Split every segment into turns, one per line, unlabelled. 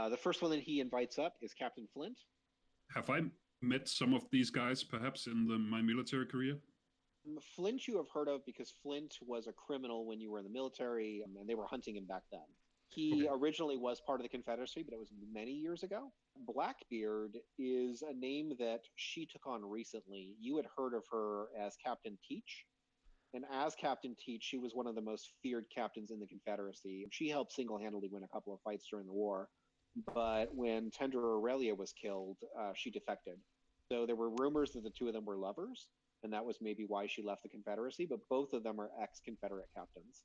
The first one that he invites up is Captain Flint.
Have I met some of these guys, perhaps, in my military career?
Flint you have heard of because Flint was a criminal when you were in the military, and they were hunting him back then. He originally was part of the Confederacy, but it was many years ago. Blackbeard is a name that she took on recently. You had heard of her as Captain Teach. And as Captain Teach, she was one of the most feared captains in the Confederacy. She helped single-handedly win a couple of fights during the war. But when Tender Aurelia was killed, she defected. So there were rumors that the two of them were lovers, and that was maybe why she left the Confederacy, but both of them are ex-Confederate captains.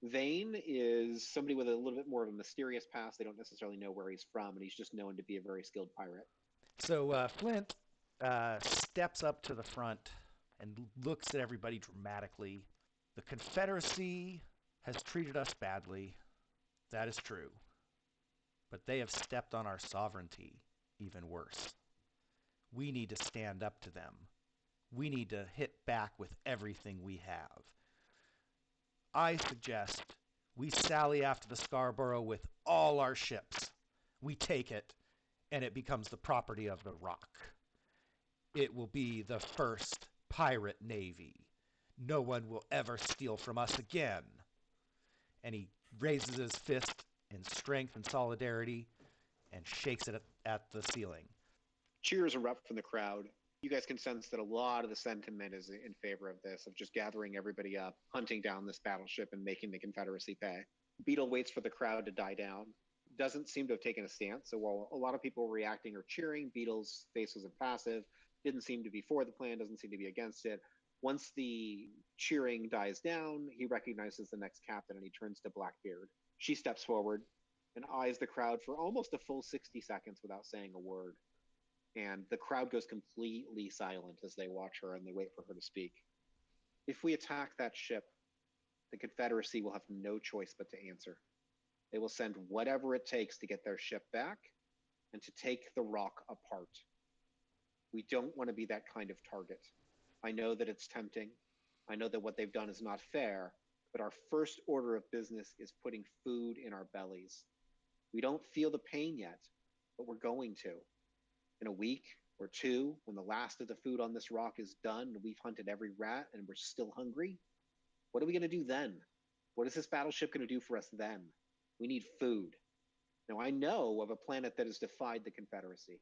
Vane is somebody with a little bit more of a mysterious past. They don't necessarily know where he's from, and he's just known to be a very skilled pirate.
So Flint steps up to the front and looks at everybody dramatically. The Confederacy has treated us badly. That is true. But they have stepped on our sovereignty even worse. We need to stand up to them. We need to hit back with everything we have. I suggest we sally after the Scarborough with all our ships. We take it, and it becomes the property of the Rock. It will be the first pirate navy. No one will ever steal from us again. And he raises his fist in strength and solidarity and shakes it at the ceiling.
Cheers erupt from the crowd. You guys can sense that a lot of the sentiment is in favor of this, of just gathering everybody up, hunting down this battleship, and making the Confederacy pay. Beetle waits for the crowd to die down. Doesn't seem to have taken a stance, so while a lot of people were reacting or cheering, Beetle's face was impassive, didn't seem to be for the plan, doesn't seem to be against it. Once the cheering dies down, he recognizes the next captain, and he turns to Blackbeard. She steps forward and eyes the crowd for almost a full 60 seconds without saying a word. And the crowd goes completely silent as they watch her and they wait for her to speak. If we attack that ship, the Confederacy will have no choice but to answer. They will send whatever it takes to get their ship back and to take the Rock apart. We don't want to be that kind of target. I know that it's tempting. I know that what they've done is not fair, but our first order of business is putting food in our bellies. We don't feel the pain yet, but we're going to. In a week or two, when the last of the food on this rock is done and we've hunted every rat and we're still hungry, what are we going to do then? What is this battleship going to do for us then? We need food. Now, I know of a planet that has defied the Confederacy.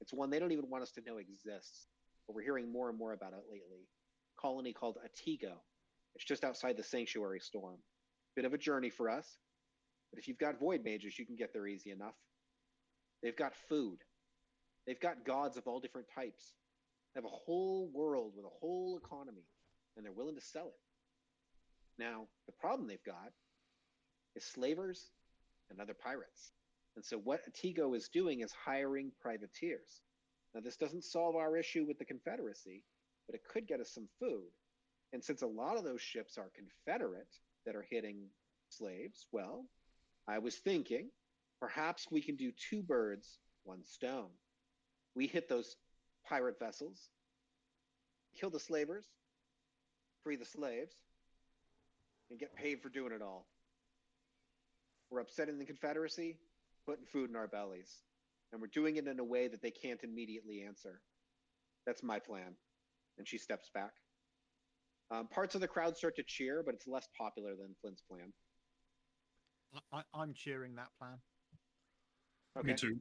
It's one they don't even want us to know exists, but we're hearing more and more about it lately. A colony called Atigo. It's just outside the Sanctuary Storm. Bit of a journey for us, but if you've got void mages, you can get there easy enough. They've got food. They've got gods of all different types. They have a whole world with a whole economy, and they're willing to sell it. Now, the problem they've got is slavers and other pirates. And so what Atigo is doing is hiring privateers. Now, this doesn't solve our issue with the Confederacy, but it could get us some food. And since a lot of those ships are Confederate that are hitting slaves, well, I was thinking perhaps we can do two birds, one stone. We hit those pirate vessels, kill the slavers, free the slaves, and get paid for doing it all. We're upsetting the Confederacy, putting food in our bellies, and we're doing it in a way that they can't immediately answer. That's my plan. And she steps back. Parts of the crowd start to cheer, but it's less popular than Flint's plan.
I'm cheering that plan.
Okay.
Me too.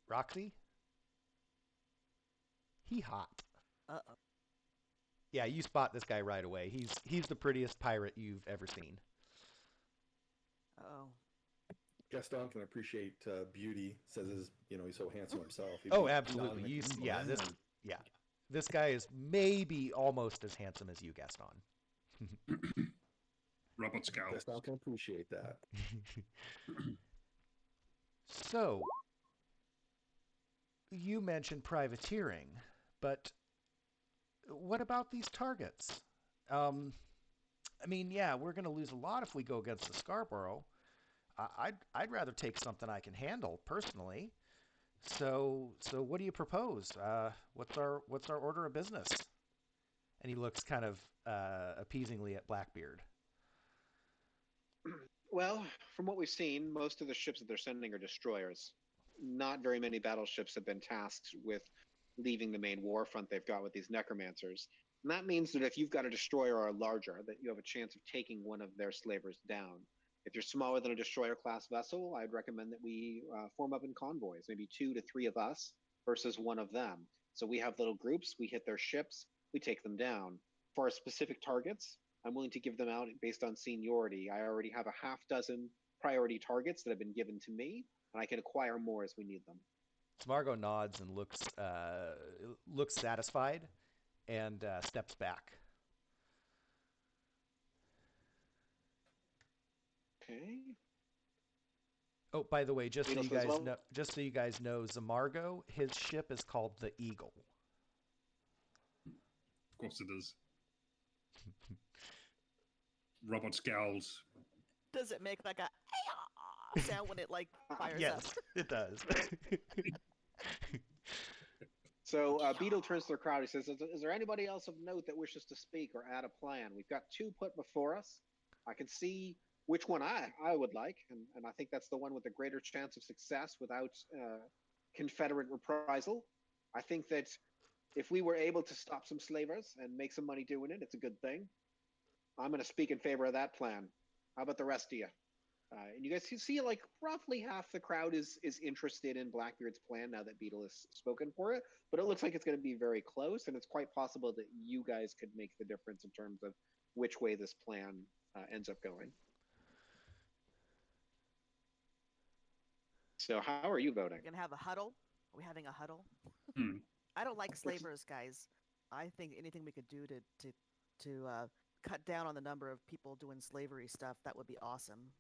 Roxy? He hot.
Uh-oh.
Yeah, you spot this guy right away. He's the prettiest pirate you've ever seen.
Oh.
Gaston can appreciate beauty. Says he's so handsome himself.
Oh, absolutely. This guy is maybe almost as handsome as you, Gaston.
Robert Scout.
Gaston can appreciate that.
So, you mentioned privateering, but what about these targets? We're going to lose a lot if we go against the Scarborough. I'd rather take something I can handle personally. So what do you propose? What's our order of business? And he looks kind of appeasingly at Blackbeard.
Well, from what we've seen, most of the ships that they're sending are destroyers. Not very many battleships have been tasked with leaving the main war front they've got with these necromancers. And that means that if you've got a destroyer or a larger, that you have a chance of taking one of their slavers down. If you're smaller than a destroyer class vessel, I'd recommend that we form up in convoys, maybe 2 to 3 of us versus one of them. So we have little groups, we hit their ships, we take them down. For our specific targets, I'm willing to give them out based on seniority. I already have a half dozen priority targets that have been given to me, and I can acquire more as we need them.
Smargo nods and looks satisfied and steps back.
Okay.
Oh, by the way, just so
Beetle
you
says,
guys
"Well-"
know, Zamargo, his ship is called the Eagle.
Of course it is. Robert scowls.
Does it make like a sound when it like fires up?
Yes, it does.
So Beetle turns to the crowd. He says, is there anybody else of note that wishes to speak or add a plan? We've got 2 put before us. I can see which one I would like, and I think that's the one with the greater chance of success without Confederate reprisal. I think that if we were able to stop some slavers and make some money doing it, it's a good thing. I'm going to speak in favor of that plan. How about the rest of you? And you guys can see like roughly half the crowd is interested in Blackbeard's plan now that Beetle has spoken for it, but it looks like it's going to be very close, and it's quite possible that you guys could make the difference in terms of which way this plan ends up going. So how are you voting?
We're gonna have a huddle. Are we having a huddle?
Hmm.
I don't like slavers, guys. I think anything we could do to cut down on the number of people doing slavery stuff, that would be awesome.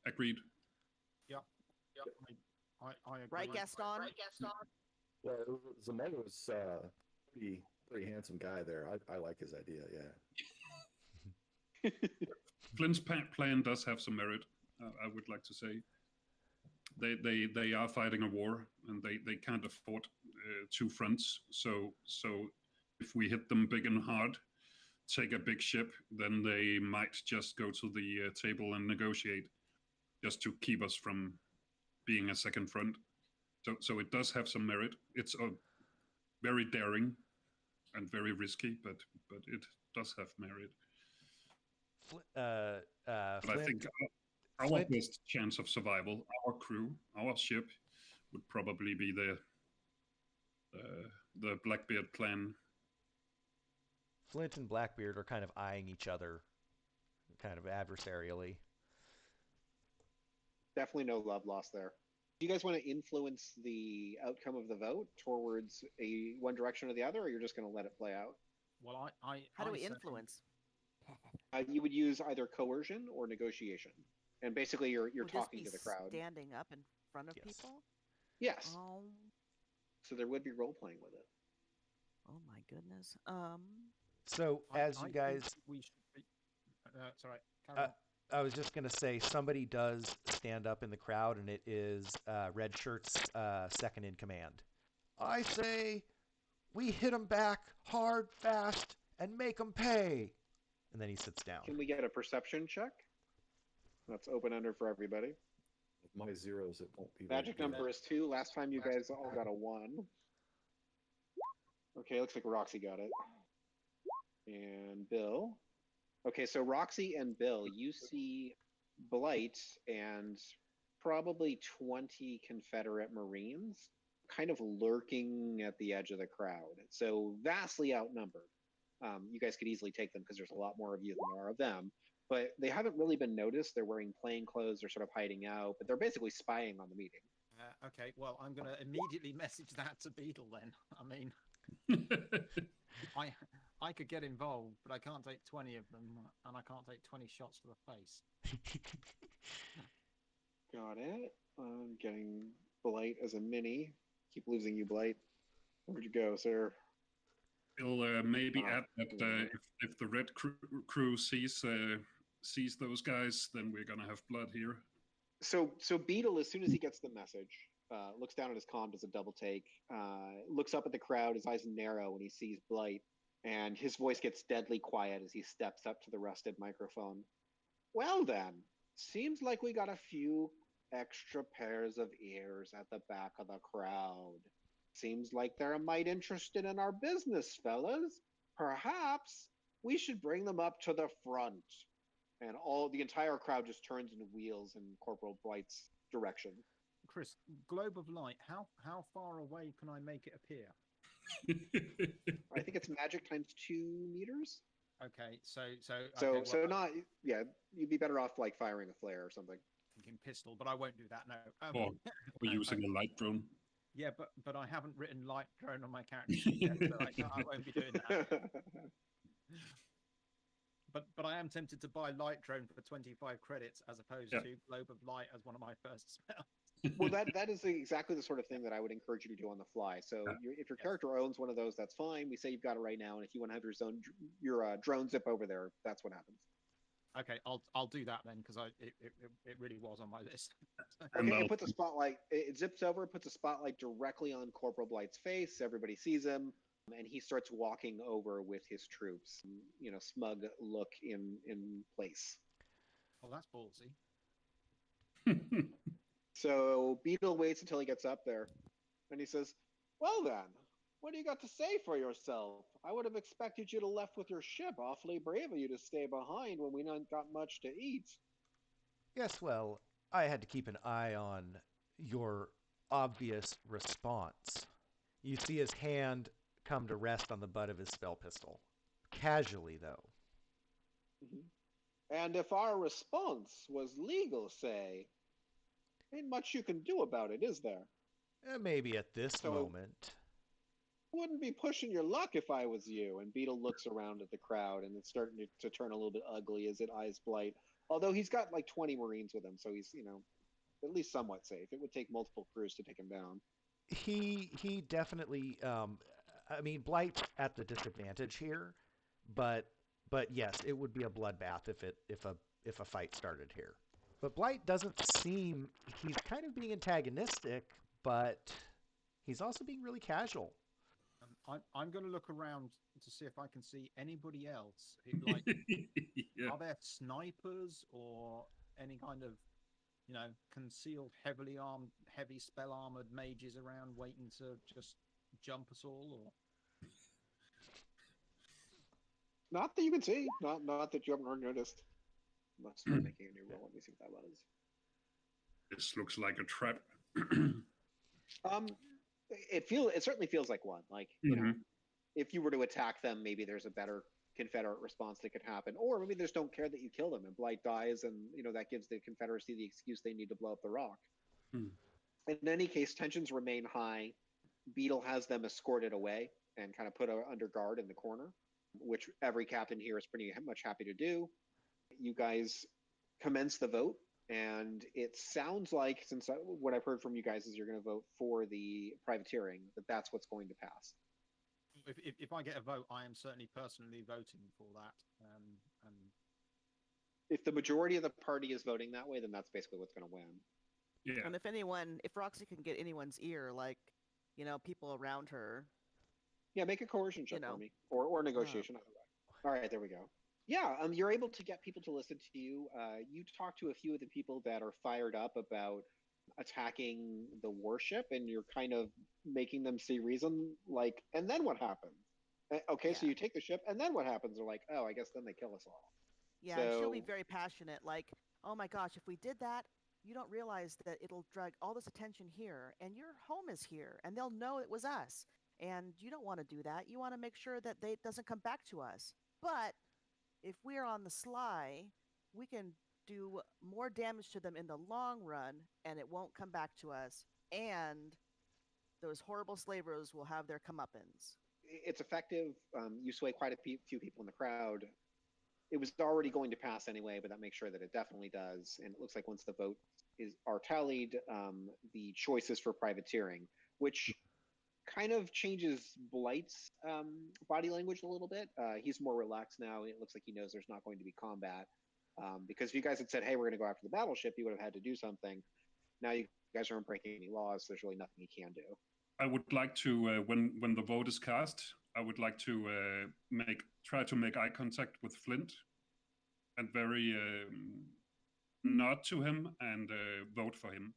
Agreed.
Yep. I agree.
Right, Gaston?
Well, Zamargo's pretty handsome guy there. I like his idea. Yeah.
Flint's plan does have some merit, I would like to say. They are fighting a war, and they can't afford 2 fronts. So if we hit them big and hard, take a big ship, then they might just go to the table and negotiate, just to keep us from being a second front. So it does have some merit. It's very daring and very risky, but it does have merit.
Flint,
But I think our best chance of survival, our crew, our ship, would probably be the Blackbeard clan.
Flint and Blackbeard are kind of eyeing each other, kind of adversarially.
Definitely no love lost there. Do you guys want to influence the outcome of the vote towards one direction or the other, or you're just going to let it play out?
Well,
How do we
certainly-
influence?
You would use either coercion or negotiation, and basically you're
Would this
talking
be
to the crowd.
standing up in front of
Yes.
people?
Yes,
Oh,
so there would be role playing with it.
oh my goodness.
So, as you
I think
guys,
we should be. It's all right. Carry on.
I was just going to say, somebody does stand up in the crowd, and it is Red Shirt's second in command. I say, we hit them back hard, fast, and make them pay. And then he sits down.
Can we get a perception check? That's open-ended for everybody.
With my zeros, it won't be.
Magic number is 2. Last time you guys all got a 1. Okay, looks like Roxy got it. And Bill. Okay, so Roxy and Bill, you see Blight and probably 20 Confederate Marines kind of lurking at the edge of the crowd. So vastly outnumbered. You guys could easily take them because there's a lot more of you than there are of them. But they haven't really been noticed. They're wearing plain clothes. They're sort of hiding out. But they're basically spying on the meeting.
Okay, well, I'm going to immediately message that to Beetle then. I mean, I could get involved, but I can't take 20 of them, and I can't take 20 shots to the face.
Got it. I'm getting Blight as a mini. Keep losing you, Blight. Where'd you go, sir?
We'll maybe add that if the red crew sees those guys, then we're gonna have blood here.
So Beetle, as soon as he gets the message, looks down at his comm, does a double take, looks up at the crowd, his eyes narrow when he sees Blight, and his voice gets deadly quiet as he steps up to the rusted microphone. Well then, Seems like we got a few extra pairs of ears at the back of the crowd. Seems like they're might interested in our business, fellas. Perhaps we should bring them up to the front. And the entire crowd just turns and wheels in Corporal Blight's direction.
Chris, globe of light. How far away can I make it appear?
I think it's magic times 2 meters.
Okay, so
not you'd be better off like firing a flare or something.
thinking pistol, but I won't do that. No.
Or using a light drone.
Yeah, but I haven't written light drone on my character sheet yet, so I won't be doing that. But I am tempted to buy light drone for 25 credits as opposed to globe of light as one of my first spells.
Well, that is exactly the sort of thing that I would encourage you to do on the fly. So if your character owns one of those, that's fine. We say you've got it right now, and if you want to have your drone zip over there, that's what happens.
Okay, I'll do that then because it really was on my list.
Okay, it puts a spotlight. It zips over, puts a spotlight directly on Corporal Blight's face. Everybody sees him, and he starts walking over with his troops. Smug look in place.
Oh, that's ballsy.
So Beetle waits until he gets up there, and he says, "Well then, what do you got to say for yourself? I would have expected you to left with your ship. Awfully brave of you to stay behind when we not got much to eat."
Yes, well, I had to keep an eye on your obvious response. You see his hand come to rest on the butt of his spell pistol. Casually, though.
Mm-hmm. And if our response was legal, say, ain't much you can do about it, is there?
Maybe at this moment.
Wouldn't be pushing your luck if I was you. And Beetle looks around at the crowd, and it's starting to turn a little bit ugly as it eyes Blight. Although he's got like 20 Marines with him, so he's, at least somewhat safe. It would take multiple crews to take him down.
He definitely, Blight's at the disadvantage here, but yes, it would be a bloodbath if a fight started here. But Blight doesn't seem, he's kind of being antagonistic, but he's also being really casual.
I'm going to look around to see if I can see anybody else. Who, Are there snipers or any kind of, concealed, heavy spell armored mages around waiting to just jump us all? Or
not that you can see. Not that you haven't already noticed. Must be making a new roll. Let me see what that was.
This looks like a trap.
It certainly feels like one. Like, if you were to attack them, maybe there's a better Confederate response that could happen. Or maybe they just don't care that you kill them and Blight dies, and that gives the Confederacy the excuse they need to blow up the rock. In any case, tensions remain high. Beetle has them escorted away and kind of put under guard in the corner, which every captain here is pretty much happy to do. You guys commence the vote, and it sounds like, since what I've heard from you guys is you're going to vote for the privateering, that's what's going to pass.
If I get a vote, I am certainly personally voting for that. And
if the majority of the party is voting that way, then that's basically what's going to win.
Yeah. And if Roxy can get anyone's ear, like, people around her.
Yeah, make a coercion check for me, or negotiation. All right, there we go. Yeah, you're able to get people to listen to you. You talk to a few of the people that are fired up about attacking the warship, and you're kind of making them see reason, like, and then what happens? Okay, so you take the ship, and then what happens? They're like, oh, I guess then they kill us all.
Yeah, so she'll be very passionate, like, oh my gosh, if we did that, you don't realize that it'll drag all this attention here, and your home is here, and they'll know it was us. And you don't want to do that. You want to make sure that it doesn't come back to us. But if we're on the sly, we can do more damage to them in the long run, and it won't come back to us. And those horrible slavers will have their comeuppance.
It's effective. You sway quite a few people in the crowd. It was already going to pass anyway, but that makes sure that it definitely does. And it looks like once the votes are tallied, the choices for privateering, which kind of changes Blight's body language a little bit. He's more relaxed now. It looks like he knows there's not going to be combat. Because if you guys had said, hey, we're going to go after the battleship, you would have had to do something. Now you guys aren't breaking any laws. There's really nothing you can do.
I would like to, when the vote is cast, I would like to try to make eye contact with Flint, and very nod to him and vote for him.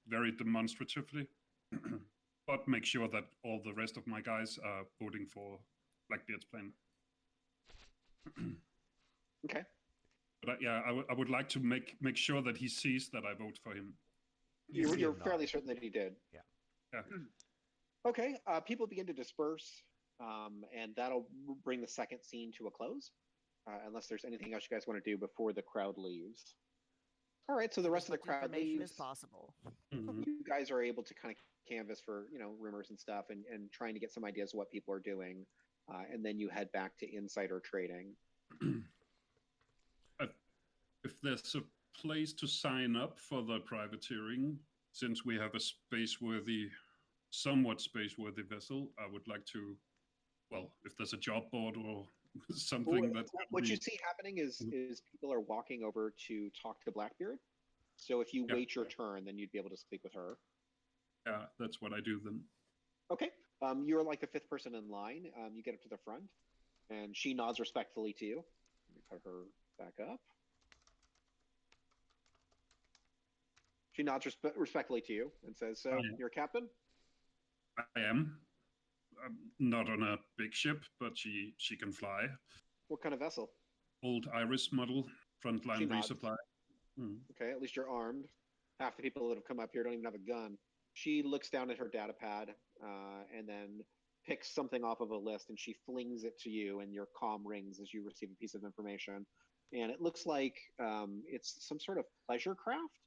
Very demonstratively, but make sure that all the rest of my guys are voting for Blackbeard's plan.
Okay.
But I would like to make sure that he sees that I vote for him.
You're fairly certain that he did.
Yeah.
Okay. People begin to disperse, and that'll bring the second scene to a close, unless there's anything else you guys want to do before the crowd leaves. All right. So the rest of the crowd
information
leaves.
is possible.
Mhm.
You guys are able to kind of canvas for rumors and stuff, and trying to get some ideas of what people are doing, and then you head back to insider trading.
If there's a place to sign up for the privateering, since we have a somewhat space-worthy vessel, I would like to, well, if there's a job board or something that...
What you see happening is people are walking over to talk to Blackbeard. So if you wait your turn, then you'd be able to speak with her.
Yeah, that's what I do then.
Okay. You're like the fifth person in line. You get up to the front, and she nods respectfully to you. Let me put her back up. She nods respectfully to you and says, "So, you're a captain?"
I am. I'm not on a big ship, but she can fly.
What kind of vessel?
Old Iris model,
She
frontline
nods.
resupply.
Okay, at least you're armed. Half the people that have come up here don't even have a gun. She looks down at her data pad and then picks something off of a list, and she flings it to you, and your comm rings as you receive a piece of information. And it looks like it's some sort of pleasure craft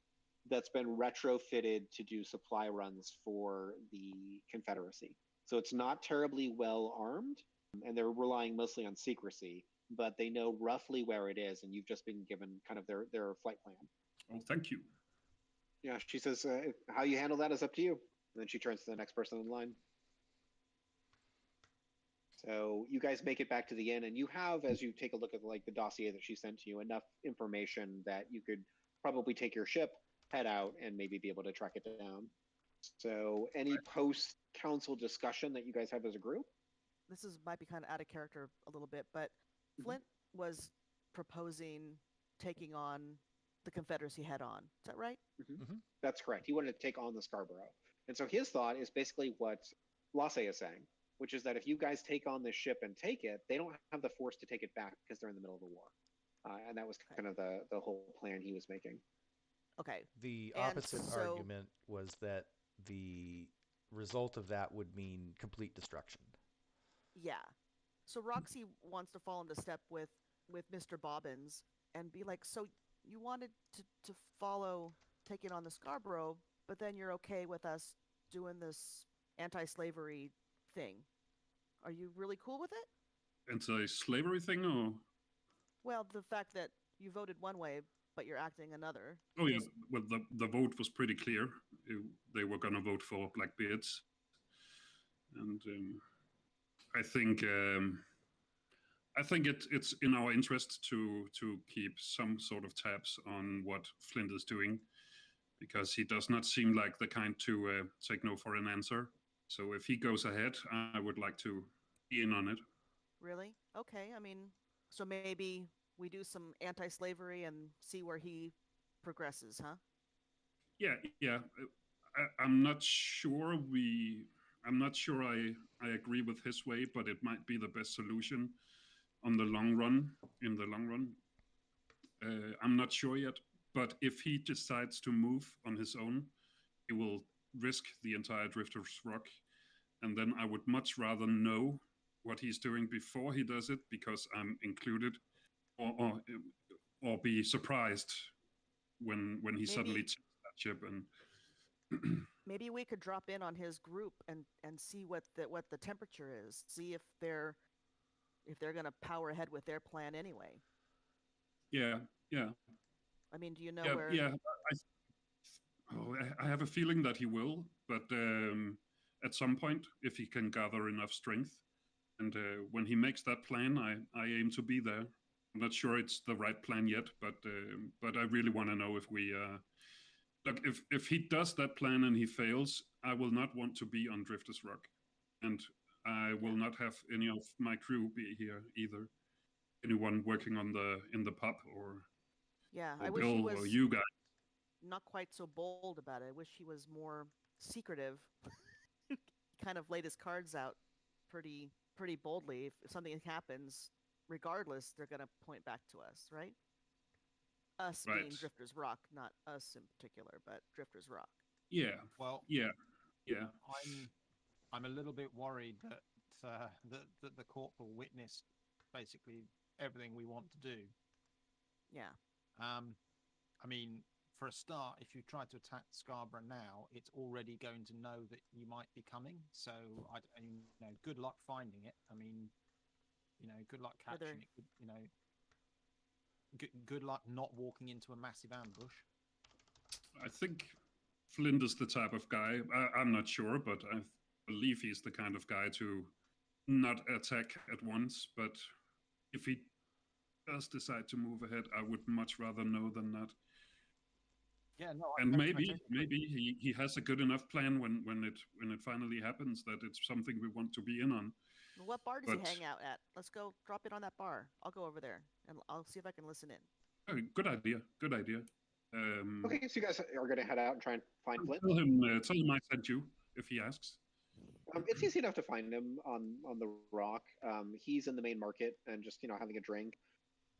that's been retrofitted to do supply runs for the Confederacy. So it's not terribly well armed, and they're relying mostly on secrecy, but they know roughly where it is, and you've just been given kind of their flight plan.
Oh, thank you.
Yeah, she says, how you handle that is up to you. And then she turns to the next person in line. So you guys make it back to the inn, and you have, as you take a look at like the dossier that she sent to you, enough information that you could probably take your ship, head out, and maybe be able to track it down. So any post-council discussion that you guys have as a group?
This might be kind of out of character a little bit, but Flint was proposing taking on the Confederacy head on. Is that right?
That's correct. He wanted to take on the Scarborough. And so his thought is basically what Lasse is saying, which is that if you guys take on this ship and take it, they don't have the force to take it back because they're in the middle of the war. And that was kind of the whole plan he was making.
Okay.
The
And
opposite
so-
argument was that the result of that would mean complete destruction.
Yeah. So Roxy wants to fall into step with Mr. Bobbins and be like, so you wanted to follow taking on the Scarborough, but then you're okay with us doing this anti-slavery thing. Are you really cool with it?
Anti-slavery thing, or?
Well, the fact that you voted one way, but you're acting another.
Oh, yes. Well, the vote was pretty clear. They were going to vote for Blackbeards. And I think it's in our interest to keep some sort of tabs on what Flint is doing, because he does not seem like the kind to take no for an answer. So if he goes ahead, I would like to be in on it.
Really? Okay. I mean, so maybe we do some anti-slavery and see where he progresses, huh?
Yeah. I'm not sure I agree with his way, but it might be the best solution in the long run. I'm not sure yet, but if he decides to move on his own, he will risk the entire Drifter's Rock, and then I would much rather know what he's doing before he does it, because I'm included, or be surprised when he suddenly takes that ship and.
Maybe we could drop in on his group and see what the temperature is. See if they're gonna power ahead with their plan anyway.
Yeah.
I mean, do you know
Yeah,
where?
yeah. I have a feeling that he will, but at some point, if he can gather enough strength, and when he makes that plan, I aim to be there. I'm not sure it's the right plan yet, but I really want to know if we. Look, if he does that plan and he fails, I will not want to be on Drifter's Rock, and I will not have any of my crew be here either. anyone working on in the pub or
Yeah, I wish
Bill
he
or
was
you guys.
not quite so bold about it. I wish he was more secretive. He kind of laid his cards out pretty boldly. If something happens, regardless, they're gonna point back to us, right? Us
Right.
being Drifter's Rock, not us in particular, but Drifter's Rock.
Yeah.
Well,
Yeah.
I'm a little bit worried that that the court will witness basically everything we want to do.
Yeah.
I mean, for a start, if you try to attack Scarborough now, it's already going to know that you might be coming. So, good luck finding it. I mean, good luck catching it. Good luck not walking into a massive ambush.
I think Flint is the type of guy. I'm not sure, but I believe he's the kind of guy to not attack at once. But if he does decide to move ahead, I would much rather know than not.
Yeah, no.
And maybe he has a good enough plan when it finally happens that it's something we want to be in on.
What bar does he hang out at? Let's go drop in on that bar. I'll go over there and I'll see if I can listen in.
Good idea. Good idea.
Okay, so you guys are going to head out and try and find Flint?
Tell him I sent you if he asks.
It's easy enough to find him on the rock. He's in the main market and just having a drink.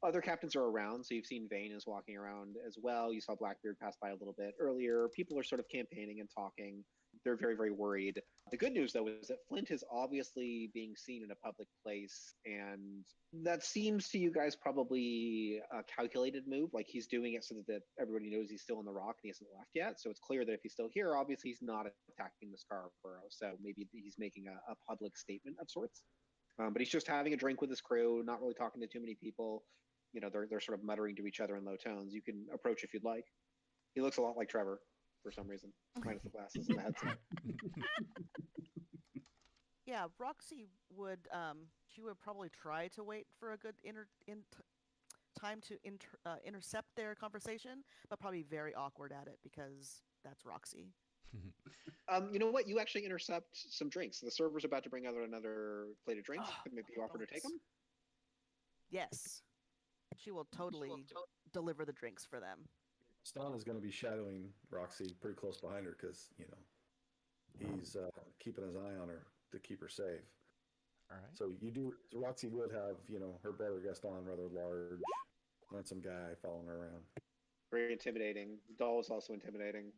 Other captains are around, so you've seen Vane is walking around as well. You saw Blackbeard pass by a little bit earlier. People are sort of campaigning and talking. They're very, very worried. The good news, though, is that Flint is obviously being seen in a public place, and that seems to you guys probably a calculated move. Like, he's doing it so that everybody knows he's still in the rock and he hasn't left yet. So it's clear that if he's still here, obviously he's not attacking the Scarborough. So maybe he's making a public statement of sorts. But he's just having a drink with his crew, not really talking to too many people. They're sort of muttering to each other in low tones. You can approach if you'd like. He looks a lot like Trevor for some reason, minus the glasses and the headset.
Yeah, Roxy would she would probably try to wait for a good time to intercept their conversation, but probably very awkward at it because that's Roxy.
You know what? You actually intercept some drinks. The server's about to bring out another plate of drinks. Maybe you offer to take them?
Yes. She will totally deliver the drinks for them.
Stan is going to be shadowing Roxy pretty close behind her because, he's keeping his eye on her to keep her safe.
All right.
So Roxy would have, her brother Gaston, rather large, handsome guy following her around.
Very intimidating. Doll is also intimidating.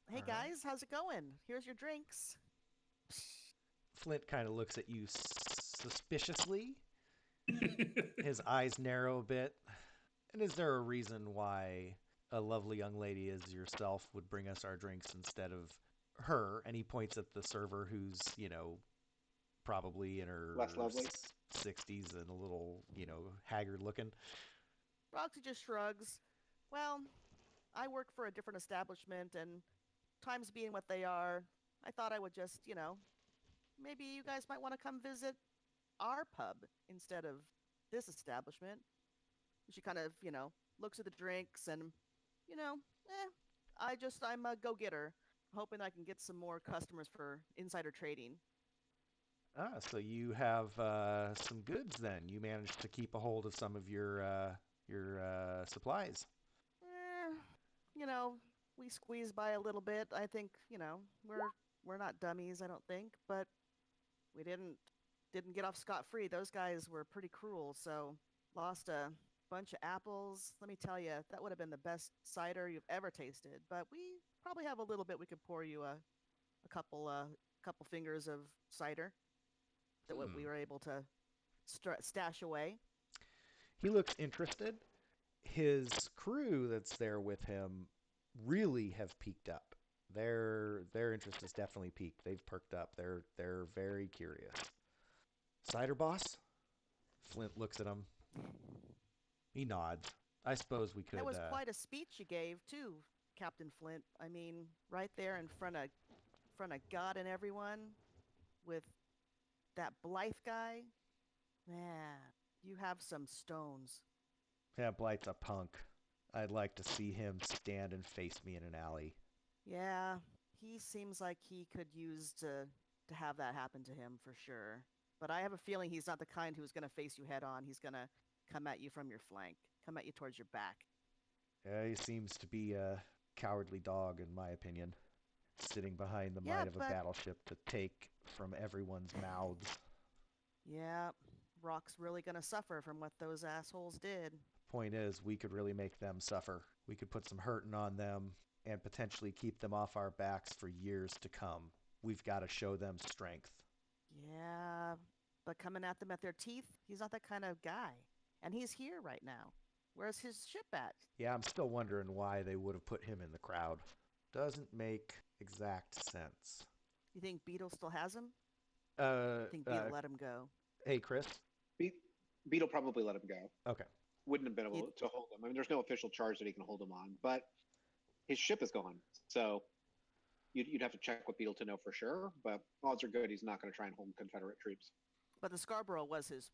Hey guys, how's it going? Here's your drinks.
Flint kind of looks at you suspiciously. His eyes narrow a bit. And is there a reason why a lovely young lady as yourself would bring us our drinks instead of her? And he points at the server who's, probably in her
less lovely
60s and a little, haggard looking.
Roxy just shrugs. Well, I work for a different establishment, and times being what they are, I thought I would just, maybe you guys might want to come visit our pub instead of this establishment. She kind of, looks at the drinks and, I'm a go-getter, hoping I can get some more customers for insider trading.
Ah, so you have some goods then. You managed to keep a hold of some of your supplies.
We squeezed by a little bit. I think, we're not dummies, I don't think, but we didn't get off scot-free. Those guys were pretty cruel, so lost a bunch of apples. Let me tell you, that would have been the best cider you've ever tasted. But we probably have a little bit. We could pour you a couple fingers of cider that we were able to stash away.
He looks interested. His crew that's there with him really have peaked up. Their interest has definitely peaked. They've perked up. They're very curious. Cider boss? Flint looks at him. He nods. I suppose we could.
That was quite a speech you gave too, Captain Flint. I mean, right there in front of God and everyone, with that Blythe guy. Man, you have some stones.
Yeah, Blythe's a punk. I'd like to see him stand and face me in an alley.
Yeah, he seems like he could use to have that happen to him for sure. But I have a feeling he's not the kind who's going to face you head on. He's going to come at you from your flank, come at you towards your back.
He seems to be a cowardly dog, in my opinion, sitting behind the might of a battleship to take from everyone's mouths.
Yeah, Rock's really going to suffer from what those assholes did.
Point is, we could really make them suffer. We could put some hurting on them and potentially keep them off our backs for years to come. We've got to show them strength.
Yeah, but coming at them at their teeth, he's not that kind of guy. And he's here right now. Where's his ship at?
Yeah, I'm still wondering why they would have put him in the crowd. Doesn't make exact sense.
You think Beetle still has him?
I
think Beetle let him go.
Hey, Chris?
Beetle probably let him go.
Okay.
Wouldn't have been able to hold him. I mean, there's no official charge that he can hold him on, but his ship is gone. So you'd have to check with Beetle to know for sure, but odds are good he's not going to try and hold Confederate troops.
But the Scarborough was his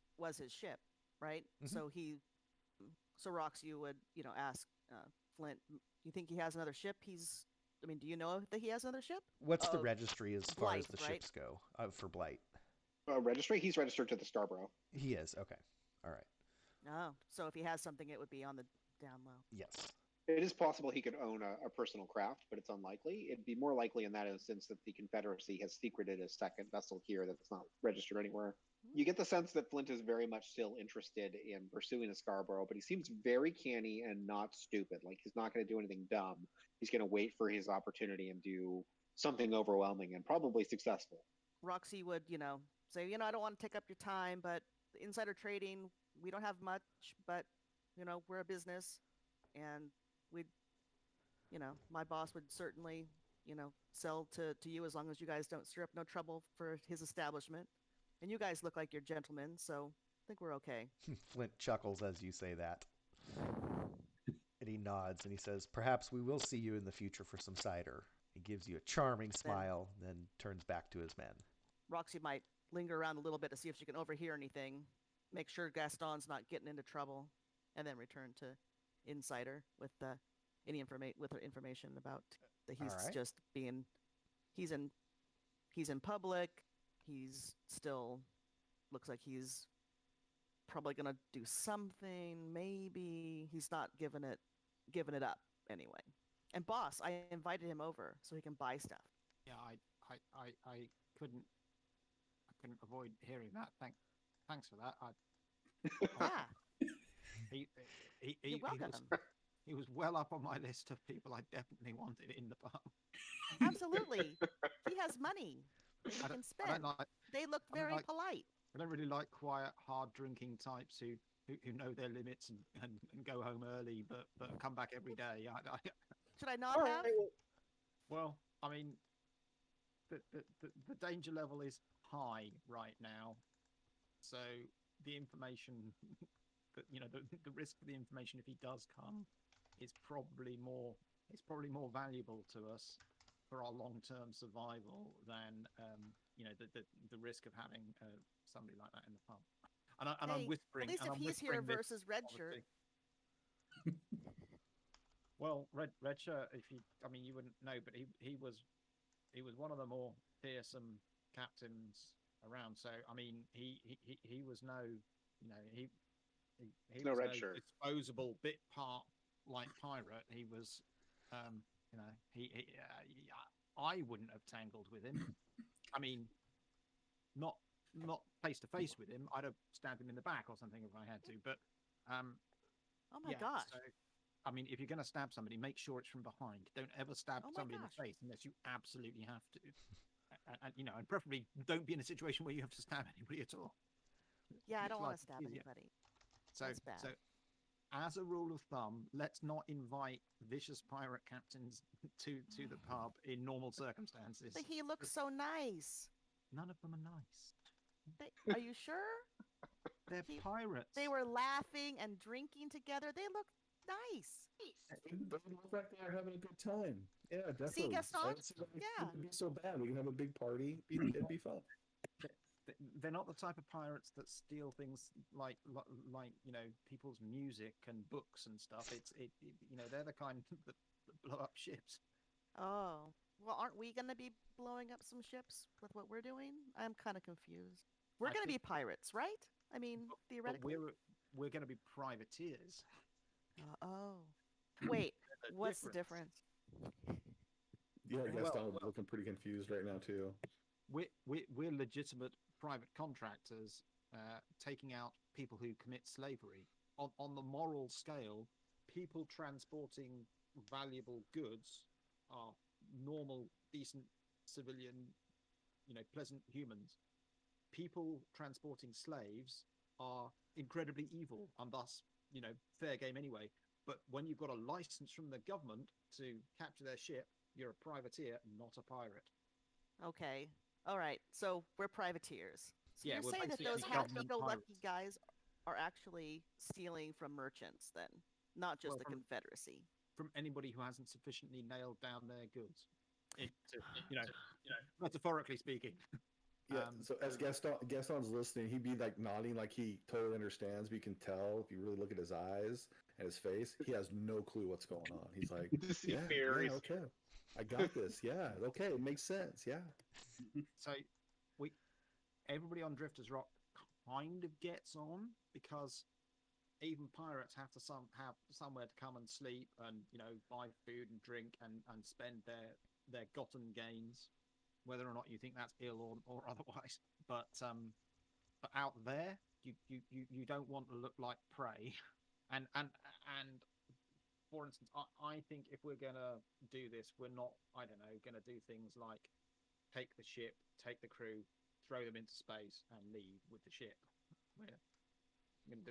ship, right?
Mm-hmm.
So Rox, you would, ask Flint, you think he has another ship? Do you know that he has another ship?
What's the registry as far as the
right?
ships go for Blight?
Registry? He's registered to the Scarborough.
He is, okay. All right.
Oh, so if he has something, it would be on the down low.
Yes.
It is possible he could own a personal craft, but it's unlikely. It'd be more likely in that instance that the Confederacy has secreted a second vessel here that's not registered anywhere. You get the sense that Flint is very much still interested in pursuing the Scarborough, but he seems very canny and not stupid. Like, he's not going to do anything dumb. He's going to wait for his opportunity and do something overwhelming and probably successful.
Roxy would, say, I don't want to take up your time, but insider trading, we don't have much, but, we're a business, and we'd, my boss would certainly, sell to you as long as you guys don't stir up no trouble for his establishment. And you guys look like you're gentlemen, so I think we're okay.
Flint chuckles as you say that. And he nods and he says, perhaps we will see you in the future for some cider. He gives you a charming smile, then turns back to his men.
Roxy might linger around a little bit to see if she can overhear anything, make sure Gaston's not getting into trouble, and then return to Insider with her information about that he's just being he's in public. He's still looks like he's probably gonna do something. Maybe he's not giving it up anyway. And boss, I invited him over so he can buy stuff.
Yeah, I couldn't avoid hearing that. Thanks for that.
You're welcome.
He was well up on my list of people I definitely wanted in the pub.
Absolutely, he has money that he can spend. They look very polite.
I don't really like quiet, hard drinking types who know their limits and go home early, but come back every day.
Should I not have?
Well, I mean, the danger level is high right now, so the information that the risk of the information if he does come is probably more valuable to us for our long-term survival than the risk of having somebody like that in the pub. And I'm whispering.
At least if he's here versus Red Shirt.
Well, Red Shirt, you wouldn't know, but he was one of the more fearsome captains around. So he was no he
no
was
Red Shirt.
Disposable bit part like pirate. He was I wouldn't have tangled with him. Not face to face with him. I'd have stabbed him in the back or something if I had to. But
oh my gosh.
So, if you're going to stab somebody, make sure it's from behind. Don't ever stab somebody in the face unless you absolutely have to. And preferably don't be in a situation where you have to stab anybody at all.
Yeah, I don't want to stab anybody.
So as a rule of thumb, let's not invite vicious pirate captains to the pub in normal circumstances.
But he looks so nice.
None of them are nice.
Are you sure?
They're pirates.
They were laughing and drinking together. They look nice.
They look like they're having a good time. Yeah, definitely.
See, Gaston?
Yeah. It would be so bad. We can have a big party. It'd be fun.
They're not the type of pirates that steal things like people's music and books and stuff. They're the kind that blow up ships.
Oh, well, aren't we going to be blowing up some ships with what we're doing? I'm kind of confused. We're
I
going to be
think-
pirates, right? I mean,
but
theoretically.
we're going to be privateers.
Oh. Wait,
The
what's the difference?
Yeah,
Well,
Gaston was
well.
looking pretty confused right now too.
We're legitimate private contractors taking out people who commit slavery. On the moral scale, people transporting valuable goods are normal, decent, civilian, pleasant humans. People transporting slaves are incredibly evil and thus, fair game anyway. But when you've got a license from the government to capture their ship, you're a privateer, not a pirate.
Okay. All right. So we're privateers. So
Yeah,
you're
we're
saying that those
basically government
happy-go-lucky
pirates.
guys are actually stealing from merchants then, not just
Well,
the Confederacy.
From anybody who hasn't sufficiently nailed down their goods. Metaphorically speaking.
Yeah. So as Gaston's listening, he'd be like nodding, like he totally understands. But you can tell if you really look at his eyes and his face, he has no clue what's going on. He's like,
See
yeah,
fairies.
okay, I got this. Yeah, okay, it makes sense. Yeah.
So everybody on Drifters Rock kind of gets on because even pirates have to have somewhere to come and sleep and buy food and drink and spend their gotten gains, whether or not you think that's ill or otherwise. But out there, you don't want to look like prey, and for instance, I think if we're gonna do this, we're not, I don't know, gonna do things like take the ship, take the crew, throw them into space, and leave with the ship. We're gonna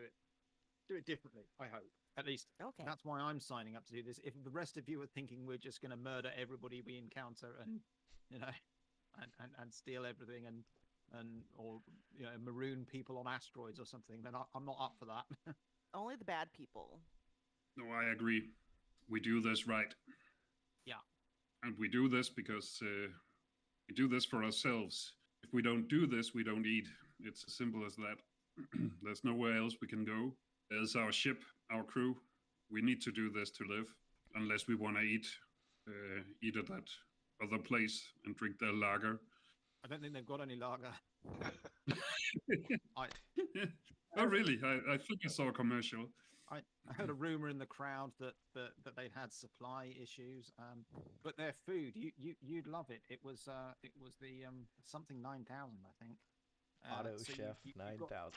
do it differently, I hope. At least
Okay.
that's why I'm signing up to do this. If the rest of you are thinking we're just gonna murder everybody we encounter and and steal everything and or maroon people on asteroids or something, then I'm not up for that.
Only the bad people.
No, I agree. We do this right.
Yeah.
And we do this because we do this for ourselves. If we don't do this, we don't eat. It's as simple as that. There's nowhere else we can go. There's our ship, our crew. We need to do this to live, unless we want to eat at that other place and drink their lager.
I don't think they've got any lager.
Oh, really? I think I saw a commercial.
I heard a rumor in the crowd that they'd had supply issues, but their food, you'd love it. It was the something 9000, I think.
Auto
so
Chef
you've
9000.
got-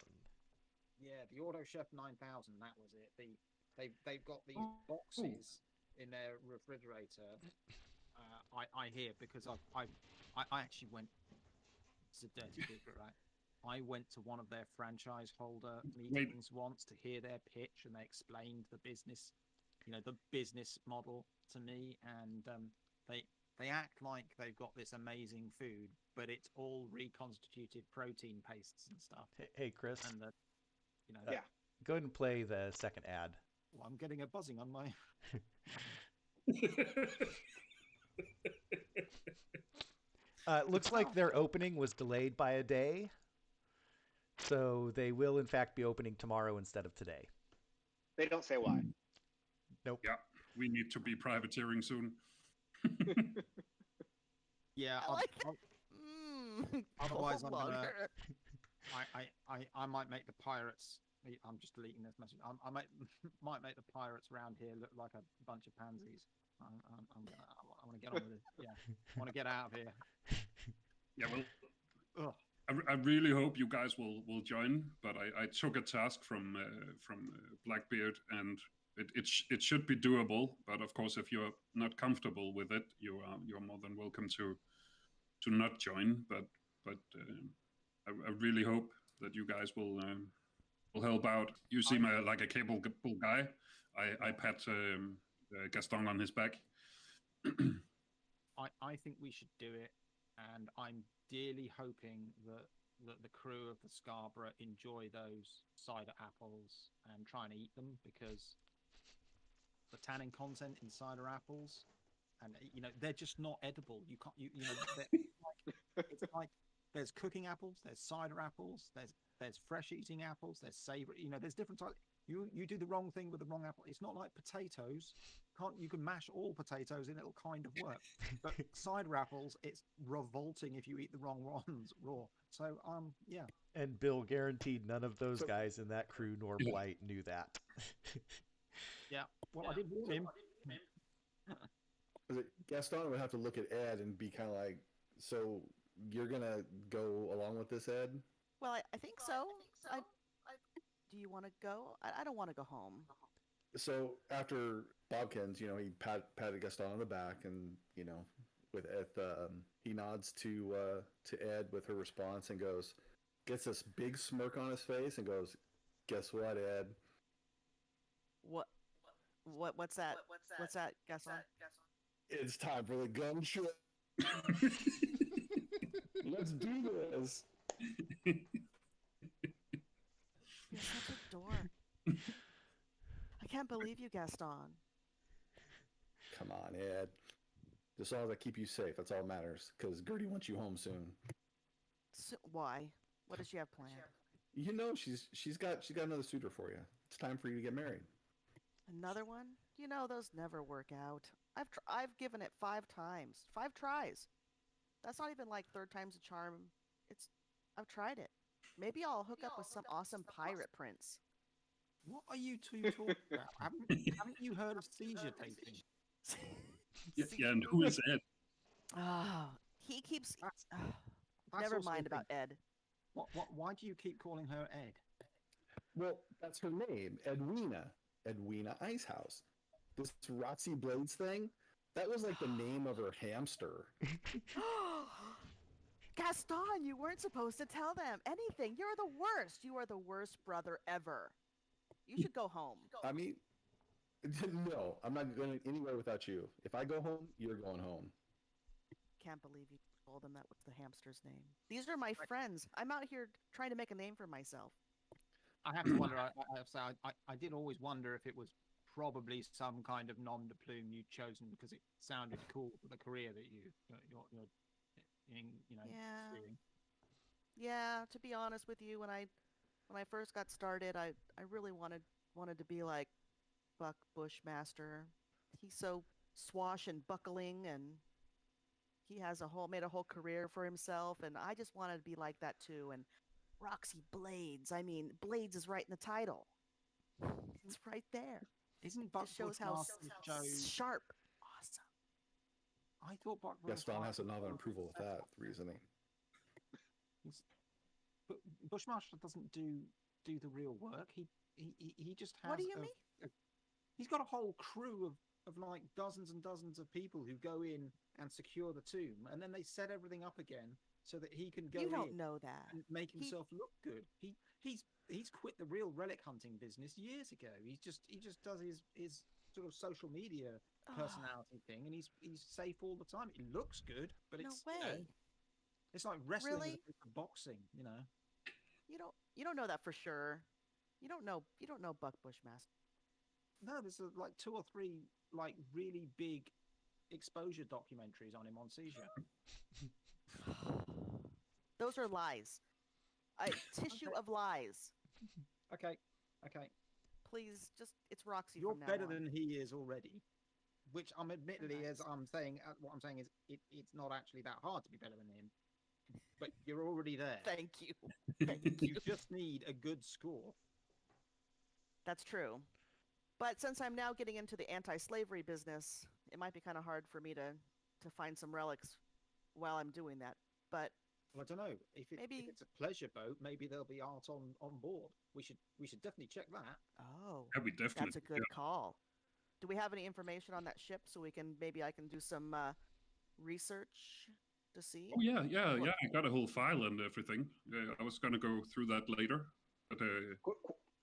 Yeah, the Auto Chef 9000. That was it. They've got these boxes in their refrigerator. I hear because I actually went. It's a dirty secret, right? I went to one of their franchise holder meetings once to hear their pitch, and they explained the business, the business model to me, and they act like they've got this amazing food, but it's all reconstituted protein pastes and stuff.
Hey, Chris.
And
Yeah.
Go ahead and play the second ad.
Well, I'm getting a buzzing on my.
Looks like their opening was delayed by a day, so they will in fact be opening tomorrow instead of today.
They don't say why.
Nope.
Yeah, we need to be privateering soon.
Yeah,
I like
otherwise
go
I'm gonna.
longer.
I might make the pirates. I'm just deleting this message. I might make the pirates around here look like a bunch of pansies. I want to get on with it. Yeah, I want to get out of here.
Yeah, well,
Ugh.
I really hope you guys will join. But I took a task from Blackbeard, and it should be doable. But of course, if you're not comfortable with it, you're more than welcome to not join. But I really hope that you guys will help out. You seem like a capable guy. I pat Gaston on his back.
I think we should do it, and I'm dearly hoping that the crew of the Scarborough enjoy those cider apples and try and eat them, because the tannin content in cider apples, and they're just not edible. You can't it's like there's cooking apples, there's cider apples, there's fresh eating apples, there's savory. There's different types. You do the wrong thing with the wrong apple. It's not like potatoes. You can mash all potatoes and it'll kind of work. But cider apples, it's revolting if you eat the wrong ones raw. So yeah.
And Bill guaranteed none of those
So-
guys in that crew nor Blight knew that.
Yeah. Well, I did warn him.
Gaston would have to look at Ed and be kind of like, so you're gonna go along with this, Ed?
Well, I think so. Do you want to go? I don't want to go home.
So after Bobkins, he patted Gaston on the back, and with Ed, he nods to Ed with her response and gets this big smirk on his face and goes, "Guess what, Ed?
What's that? What's that, Gaston?
It's time for the gun show. Let's do this."
You're such a dork. I can't believe you, Gaston.
Come on, Ed. Just as long as I keep you safe, that's all that matters. Because Gertie wants you home soon.
So, why? What does she have planned?
She's got another suitor for you. It's time for you to get married.
Another one? Those never work out. I've given it 5 times. 5 tries. That's not even like third time's a charm. I've tried it. Maybe I'll hook up with some awesome pirate prince.
What are you two talking about? Haven't you heard of seizure taping?
Yeah, and who is Ed?
Oh, he keeps.
That's
Never
also
mind
the
about
thing.
Ed.
Why do you keep calling her Ed?
Well, that's her name, Edwina Icehouse. This Roxy Blades thing, that was like the name of her hamster.
Gaston, you weren't supposed to tell them anything. You're the worst. You are the worst brother ever. You should go home.
I mean, no, I'm not going anywhere without you. If I go home, you're going home.
Can't believe you told them that was the hamster's name. These are my friends. I'm out here trying to make a name for myself.
I have to wonder. I did always wonder if it was probably some kind of nom de plume you'd chosen because it sounded cool for the career that you're
Yeah.
pursuing.
Yeah, to be honest with you, when I first got started, I really wanted to be like Buck Bushmaster. He's so swash and buckling, and he has made a whole career for himself, and I just wanted to be like that too. And Roxy Blades, I mean, Blades is right in the title. It's right there.
Isn't Buck
Just shows how
Bushmaster's show?
sharp, awesome.
I thought Buck
Gaston has
Bushmaster
another
was-
approval with that reasoning.
But Bushmaster doesn't do the real work. He just has.
What do you mean?
He's got a whole crew of like dozens and dozens of people who go in and secure the tomb, and then they set everything up again so that he can go
You don't
in
know that.
and make himself look good. He's quit the real relic hunting business years ago. He just does his sort of social media personality thing, and he's safe all the time. It looks good, but
No
it's
way.
it's like wrestling
Really?
as opposed to boxing, you know.
You don't know that for sure. You don't know Buck Bushmaster.
No, there's like 2 or 3 like really big exposure documentaries on him on seizure.
Those are lies. Tissue
Okay.
of lies.
Okay.
Please, it's Roxy
You're
from now
better
on.
than he is already. Which I'm admittedly, as I'm saying, what I'm saying is it's not actually that hard to be better than him. But you're already there.
Thank you. Thank you.
You just need a good score.
That's true. But since I'm now getting into the anti-slavery business, it might be kind of hard for me to find some relics while I'm doing that. But
Well, I don't know. If
Maybe-
it's a pleasure boat, maybe there'll be art on board. We should definitely check that.
oh,
Yeah, we definitely.
that's a good call. Do we have any information on that ship so maybe I can do some research to see?
Oh yeah. I got a whole file and everything. I was gonna go through that later, but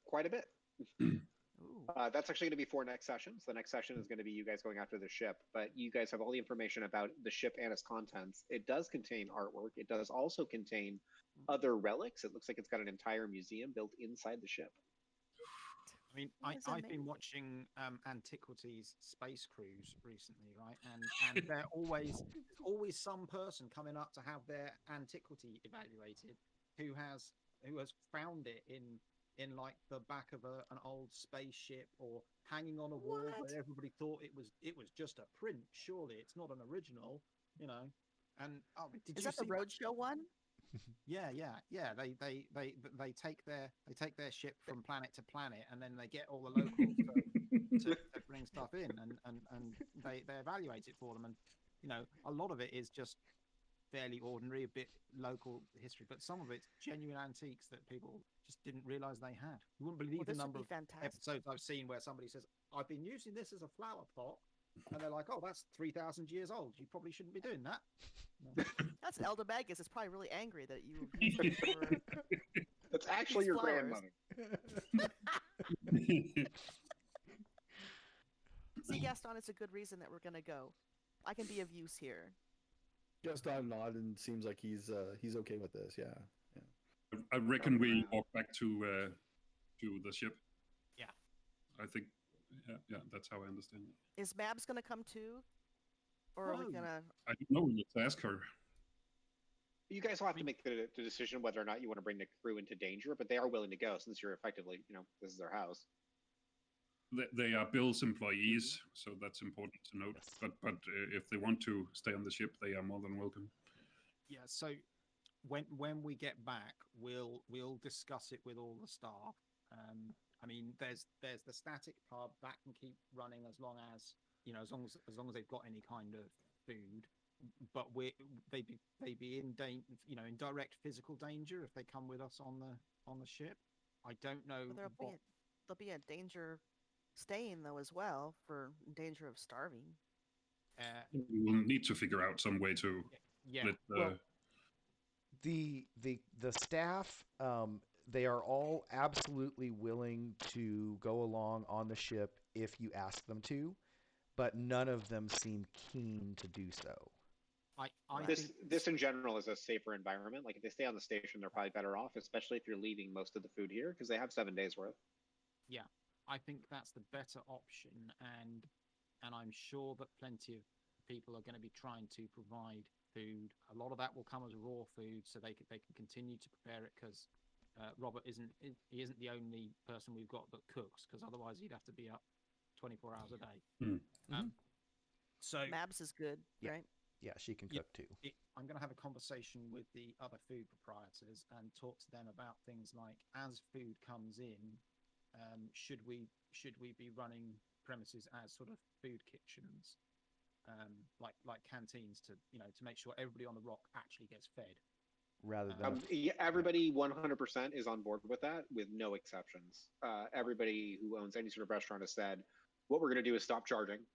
Quite a bit.
Ooh.
That's actually going to be for next sessions. The next session is going to be you guys going after the ship, but you guys have all the information about the ship and its contents. It does contain artwork. It does also contain other relics. It looks like it's got an entire museum built inside the ship.
I mean,
What does that
I've been
mean?
watching Antiquities Space Cruise recently, right? And there's always some person coming up to have their antiquity evaluated who has found it in in like the back of an old spaceship, or hanging on a wall
What?
where everybody thought it was just a print. Surely it's not an original, And did
Is
you
that the
see
Roadshow one?
Yeah. They take their ship from planet to planet, and then they get all the locals to bring stuff in, and they evaluate it for them. And a lot of it is just fairly ordinary, a bit local history, but some of it's genuine antiques that people just didn't realize they had. You wouldn't believe
Well,
the
this would
number
be
of
fantastic.
episodes I've seen where somebody says, "I've been using this as a flower pot," and they're like, "Oh, that's 3,000 years old. You probably shouldn't be doing that."
That's Elder Magus is probably really angry that you used it for
That's actually
these
your
flowers.
grandmother.
See, Gaston, it's a good reason that we're gonna go. I can be of use here.
Gaston nodded and seems like he's okay with this. Yeah.
I reckon we walk back to the ship.
Yeah.
I think, yeah, that's how I understand it.
Is Mabs gonna come too, or are we
No.
gonna?
I don't know. Let's ask her.
You guys will have to make the decision whether or not you want to bring the crew into danger, but they are willing to go since you're effectively, this is their house.
They are Bill's employees, so that's important to note.
Yes.
But if they want to stay on the ship, they are more than welcome.
Yeah. So when we get back, we'll discuss it with all the staff. I mean, there's the static pub that can keep running as long as as long as they've got any kind of food. But they'd be in in direct physical danger if they come with us on the ship. I don't know.
Well, there'll be a danger staying though as well, for danger of starving.
We will need to figure out some way to
Yeah.
split
Well, the staff, they are all absolutely willing to go along on the ship if you ask them to, but none of them seem keen to do so.
I
This
think
this in general is a safer environment. Like if they stay on the station, they're probably better off, especially if you're leaving most of the food here because they have 7 days worth.
Yeah, I think that's the better option, and I'm sure that plenty of people are going to be trying to provide food. A lot of that will come as raw food, so they can continue to prepare it, because Robert isn't the only person we've got that cooks, because otherwise he'd have to be up 24 hours a day. So
Mabs is good,
Yeah.
right?
Yeah, she can
Yeah.
cook too.
I'm going to have a conversation with the other food proprietors and talk to them about things like, as food comes in, should we be running premises as sort of food kitchens, like canteens, to make sure everybody on the rock actually gets fed.
Rather than
Everybody 100% is on board with that, with no exceptions. Everybody who owns any sort of restaurant has said, what we're going to do is stop charging,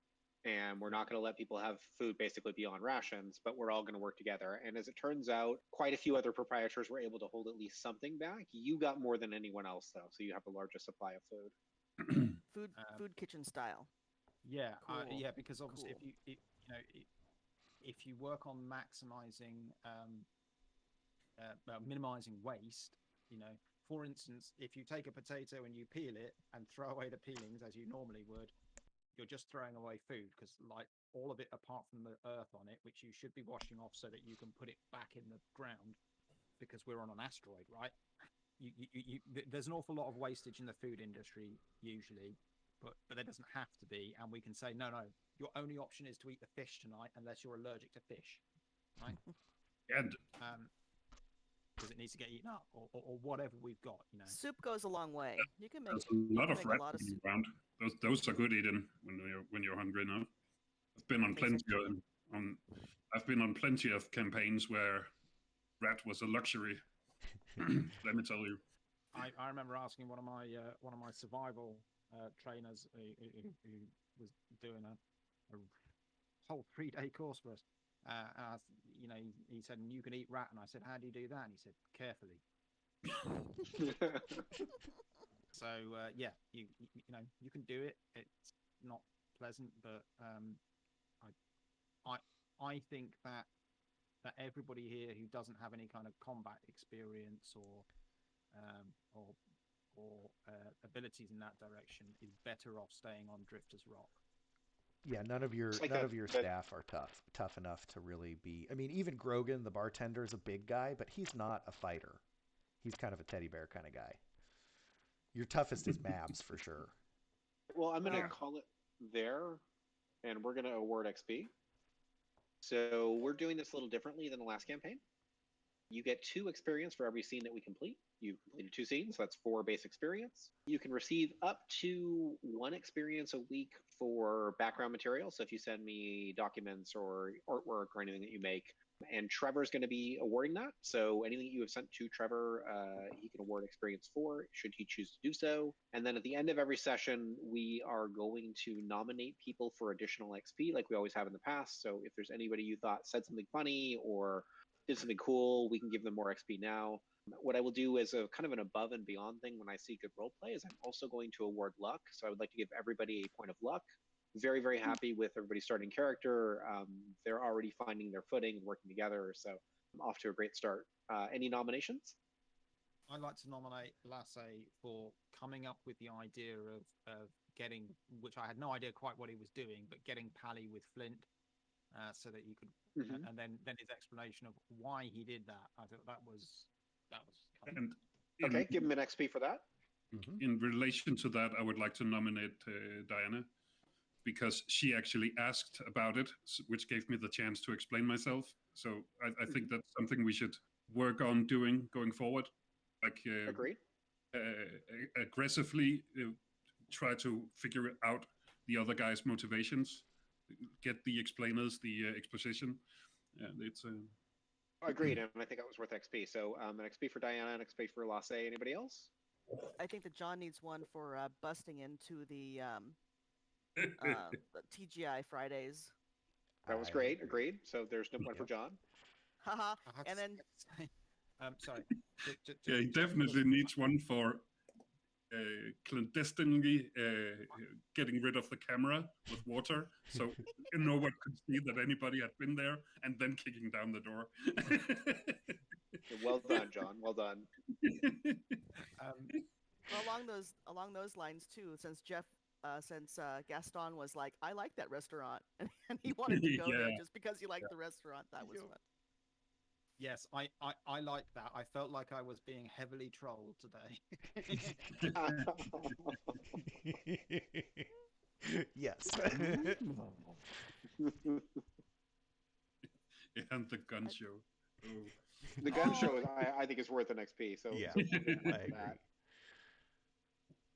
and we're not going to let people have food basically beyond rations, but we're all going to work together. And as it turns out, quite a few other proprietors were able to hold at least something back. You got more than anyone else, though, so you have the largest supply of food.
Food kitchen style.
Yeah,
Cool.
yeah, because obviously
Cool.
if you work on maximizing, minimizing waste, for instance, if you take a potato and you peel it and throw away the peelings as you normally would, you're just throwing away food, because like all of it apart from the earth on it, which you should be washing off so that you can put it back in the ground, because we're on an asteroid, right? There's an awful lot of wastage in the food industry usually, but there doesn't have to be, and we can say no, your only option is to eat the fish tonight unless you're allergic to fish, right?
And
because it needs to get eaten up, or whatever we've got,
Soup goes a long way. You can make
there's a lot of
make a
rats
lot of
running
soup.
around. Those are good eating when you're hungry now. I've been on
Things
plenty I've been on plenty of campaigns where rat was a luxury. Let me tell you.
I remember asking one of my survival trainers who was doing a whole 3-day course for us. And he said, "You can eat rat," and I said, "How do you do that?" And he said, "Carefully." So yeah, you can do it. It's not pleasant, but I think that everybody here who doesn't have any kind of combat experience or abilities in that direction is better off staying on Drifter's Rock.
Yeah, none of your staff are tough enough to really be. I mean, even Grogan, the bartender, is a big guy, but he's not a fighter. He's kind of a teddy bear kind of guy. Your toughest is Mabs for sure.
Well, I'm going to
Oh.
call it there, and we're going to award XP. So we're doing this a little differently than the last campaign. You get 2 experience for every scene that we complete. You completed 2 scenes, so that's 4 base experience. You can receive up to 1 experience a week for background material. So if you send me documents or artwork or anything that you make, and Trevor's going to be awarding that. So anything you have sent to Trevor, he can award experience for, should he choose to do so. And then at the end of every session, we are going to nominate people for additional XP like we always have in the past. So if there's anybody you thought said something funny or did something cool, we can give them more XP now. What I will do is a kind of an above and beyond thing when I see good roleplay is I'm also going to award luck. So I would like to give everybody a point of luck. Very, very happy with everybody starting character. They're already finding their footing and working together. So I'm off to a great start. Any nominations?
I'd like to nominate Lasse for coming up with the idea of getting, which I had no idea quite what he was doing, but getting Pally with Flint so that you could, and then his explanation of why he did that. I thought that was.
And
Okay, give him an XP for that.
in relation to that, I would like to nominate Diana, because she actually asked about it, which gave me the chance to explain myself. So I think that's something we should work on doing going forward. Like
Agreed.
Aggressively try to figure out the other guy's motivations, get the explainers, the exposition. And it's
Agreed, and I think that was worth XP. So an XP for Diana, an XP for Lasse. Anybody else?
I think that John needs one for busting into the TGI Fridays.
That was great. Agreed. So there's no one for John.
Haha.
I have
And
to
then
say- sorry.
yeah, he definitely needs one for clandestinely getting rid of the camera with water, so no one could see that anybody had been there, and then kicking down the door.
Well done, John. Well done.
well, along those lines too, since Gaston was like, I like that restaurant, and he wanted to go there
Yeah.
just because he liked the restaurant. That was fun.
Yes, I like that. I felt like I was being heavily trolled today.
Yes.
And the gun show. Oh.
The gun
Oh.
show, I think, is worth an XP. So
Yeah,
so
I agree.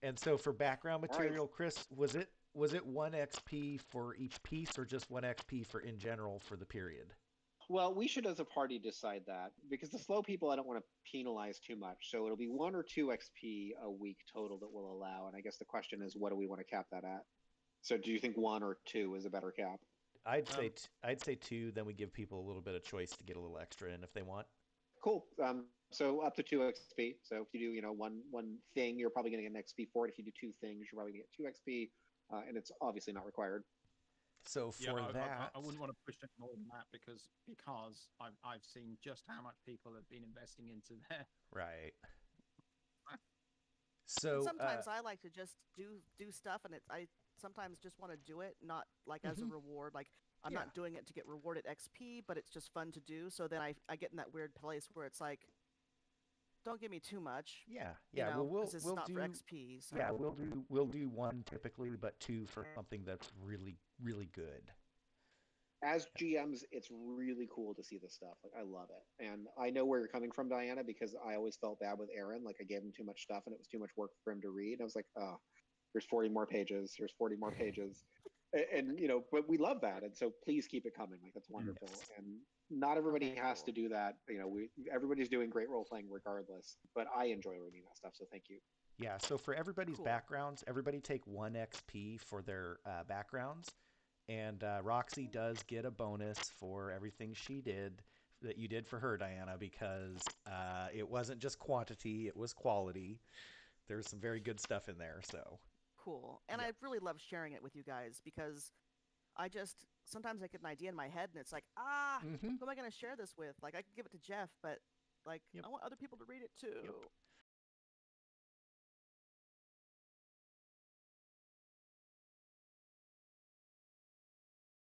And so for background
All right.
material, Chris, was it 1 XP for each piece or just 1 XP for in general for the period?
Well, we should, as a party, decide that because the slow people, I don't want to penalize too much. So it'll be 1 or 2 XP a week total that we'll allow. And I guess the question is, what do we want to cap that at? So do you think 1 or 2 is a better cap?
I'd say 2. Then we give people a little bit of choice to get a little extra in if they want.
Cool. So up to 2 XP. So if you do, one thing, you're probably going to get an XP for it. If you do 2 things, you're probably going to get 2 XP, and it's obviously not required.
So for that,
I wouldn't want to push it more than that because I've seen just how much people have been investing into there.
right. So
Sometimes I like to just do stuff, and I sometimes just want to do it, not like as a reward. Like I'm not doing it to get rewarded XP, but it's just fun to do. So then I get in that weird place where it's like, don't give me too much.
yeah.
You know,
Well,
'cause it's
we'll
not
do
for XP. So.
yeah, we'll do 1 typically, but 2 for something that's really really good.
As GMs, it's really cool to see this stuff. Like, I love it. And I know where you're coming from, Diana, because I always felt bad with Aaron. Like, I gave him too much stuff and it was too much work for him to read. And I was like, oh, here's 40 more pages. Here's 40 more pages. And but we love that. And so please keep it coming. Like, that's wonderful.
Yes.
And not everybody
Okay,
has
cool.
to do that. Everybody's doing great role playing regardless. But I enjoy reading that stuff. So thank you.
Yeah, so for everybody's
Cool.
backgrounds, everybody take 1 XP for their backgrounds. And Roxy does get a bonus for everything she did that you did for her, Diana, because it wasn't just quantity, it was quality. There's some very good stuff in there, so.
Cool. And I really love sharing it with you guys because sometimes I get an idea in my head and it's like, who am I going to share this with? Like, I can give it to Jeff, but like,
Yep.
I want other people to read it too.
Yep.